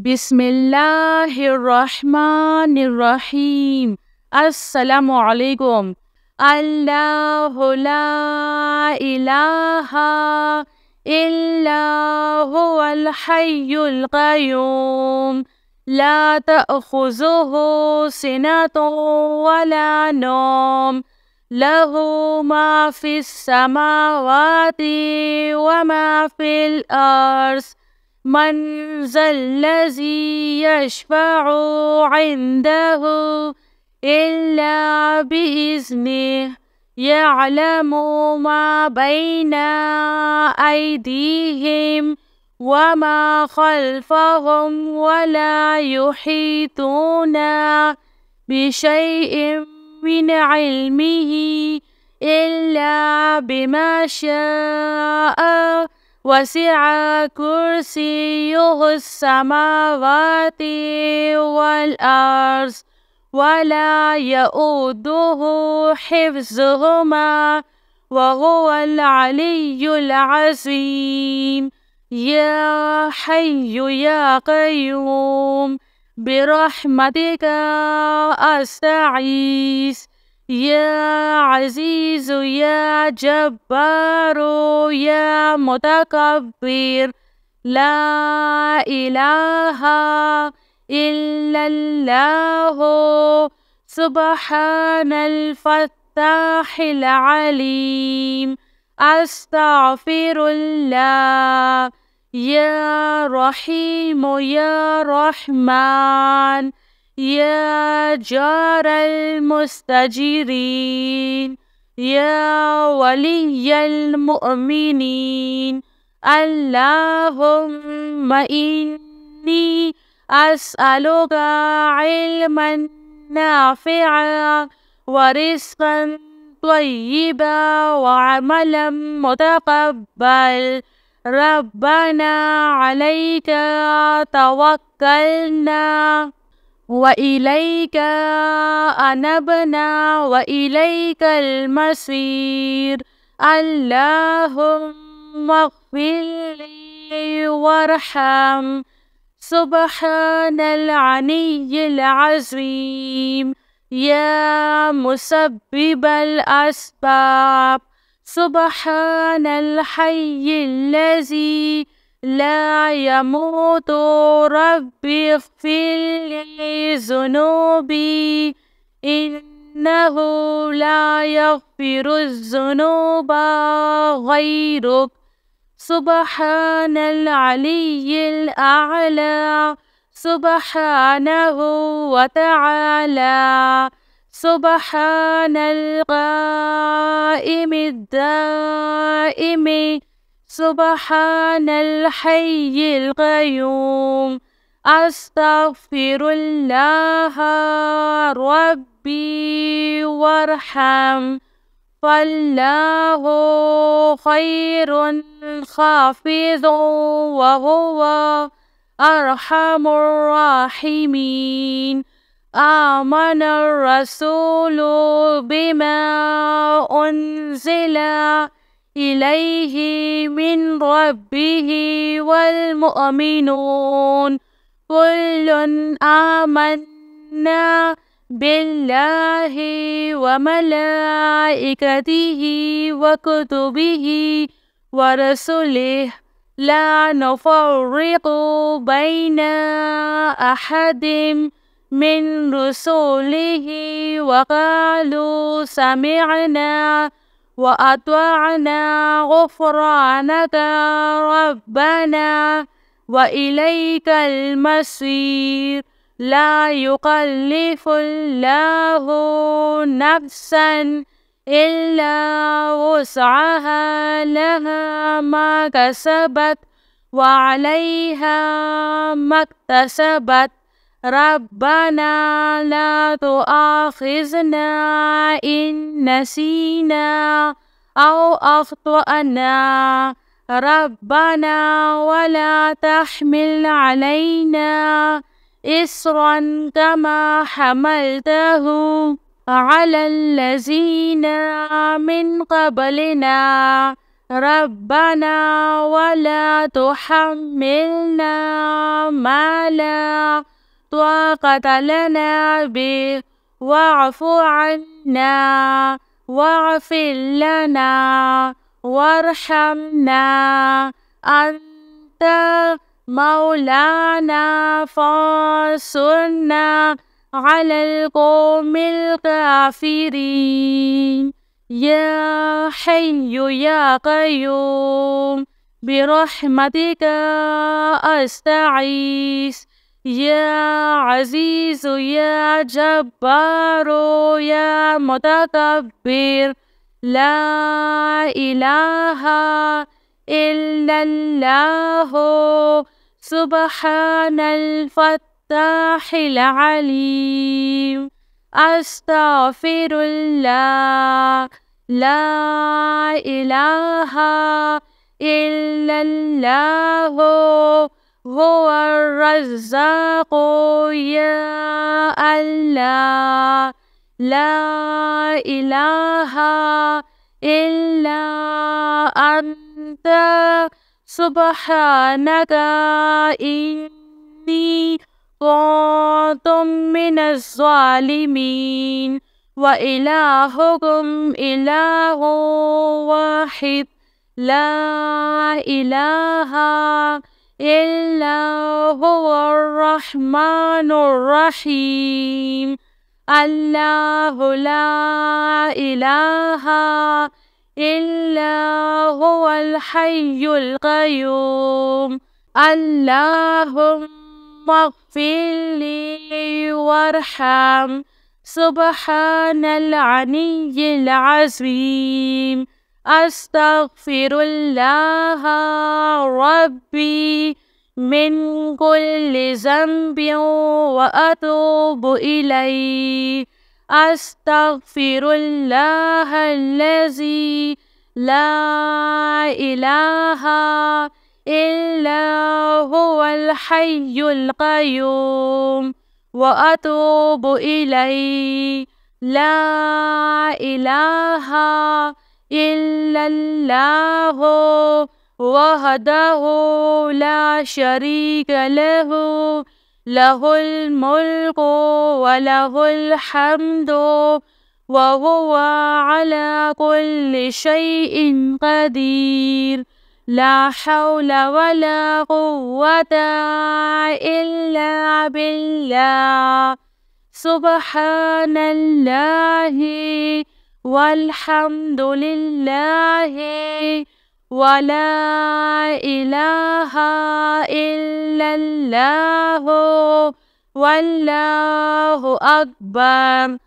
बिस्मिल्लाहिर्रहमानिर्रहीम। अस्सलामुअलैकुम। अल्लाहु ला इलाहा इल्ला हुवल हय्युल क़य्यूम ला तअख़ुज़ुहु सिनतुन वला नौम लहु मा फ़िस समावाति व मा फ़िल अर्ज़ मन ज़ल्लज़ी यशफ़अु इंदहु इल्ला बिइज़्निह यअलमु मा बैना अयदीहिम व मा ख़ल्फ़हुम वला युहीतूना बिशैइन मिन इल्मिही इल्ला बिमा शाअ वसिअ कुर्सियुहुस समावाति वल अर्ज़ वला यऊदुहु हिफ्ज़ुहुमा वहुवल अलिय्युल अज़ीम। या हय्यु या क़य्यूम बिरहमतिका अस्तगीस या अज़ीज़ु या जब्बारु या मुतकब्बिर ला इलाहा इल्लल्लाहु सुब्हानल फ़त्ताहिल अलीम। अस्तग़फिरुल्लाह। या रहीम या रहमान या जारल मुस्तजीरीन या वलिय्यल मुअमिनीन। अल्लाहुम्मा इन्नी अस्अलुका इल्मन नाफ़िअन व रिज़्क़न त्वय्यिबन व अमलन मुतक़ब्बल। रब्बना अलैका तवक्कलना व इलैका अनबना व इलैकल मसीर। अल्लाहुम्मा इग़फ़िरली वरहम। सुब्हानल अलिय्यिल अज़ीम। या मुसब्बिबल अस्बाब सुब्हानल हय्यिल्लज़ी ला यमूतु रब्बि इग़फ़िरली ज़ुनूबी इन्नहु ला यग़फ़िरुज़्ज़ुनूबा ग़ैरुक। सुब्हानल अलिय्यिल अअला सुब्हानहु व तआला। सुब्हानल क़ाइमिद दाइमि सुब्हानल हय्यिल क़य्यूम। अस्तग़फिरुल्लाह रब्बी वरहम फ़ल्लाहु ख़ैरुन हाफ़िज़ुन व हुवा अरहमुर राहिमीन। आमनर रसूलु बिमा उन्ज़िला इलैहि मिन रब्बिहि वल मुअमिनून कुल्लुन आमन्ना बिल्लाहि व मलाइकतिहि व कुतुबिहि व रसूलिहि ला नुफ़र्रिक़ु बैना अहदिम मिन रुसूलिहि व क़ालू समिअना व अत्वअना ग़ुफ़्रानका रब्बना व इलैकल मसीर। ला युकल्लिफ़ुल्लाहु नफ़्सन इल्ला वुस्अहा लहा मा कसबत व अलैहा मक्तसबत। रब्बना ला तुआख़िज़ना इन नसीना औ अख़्तअना। रब्बना वला तहमिल अलैना इस्रन कमा हमलतहु अलल्लज़ीना मिन क़ब्लिना। ربنا ولا تحملنا ما لا طاقة لنا به واعف عنا واغفر لنا وارحمنا أنت مولانا فانصرنا على القوم الكافرين يا حي يا قيوم برحمتك أستغيث يا عزيز يا جبار يا متكبر لا إله إلا الله سبحان الفتاح العليم أستغفر الله لا إله إلا الله هو الرزاق يا الله لا إله إلا أنت سبحانك إني كنت من الظالمين وإلهكم إله واحد لا إله إلا هو الرحمن الرحيم الله لا إله إلا هو الحي القيوم اللهم اغفر لي وارحم سبحان العلي العظيم أستغفر الله ربي من كل ذنب وأتوب إليه أستغفر الله الذي لا إله إلا هو الحي القيوم وأتوب إليه لا إله إلا الله وحده لا شريك له له الملك وله الحمد وهو على كل شيء قدير لا حول ولا قوة إلا بالله سبحان الله والحمد لله ولا إله إلا الله والله أكبر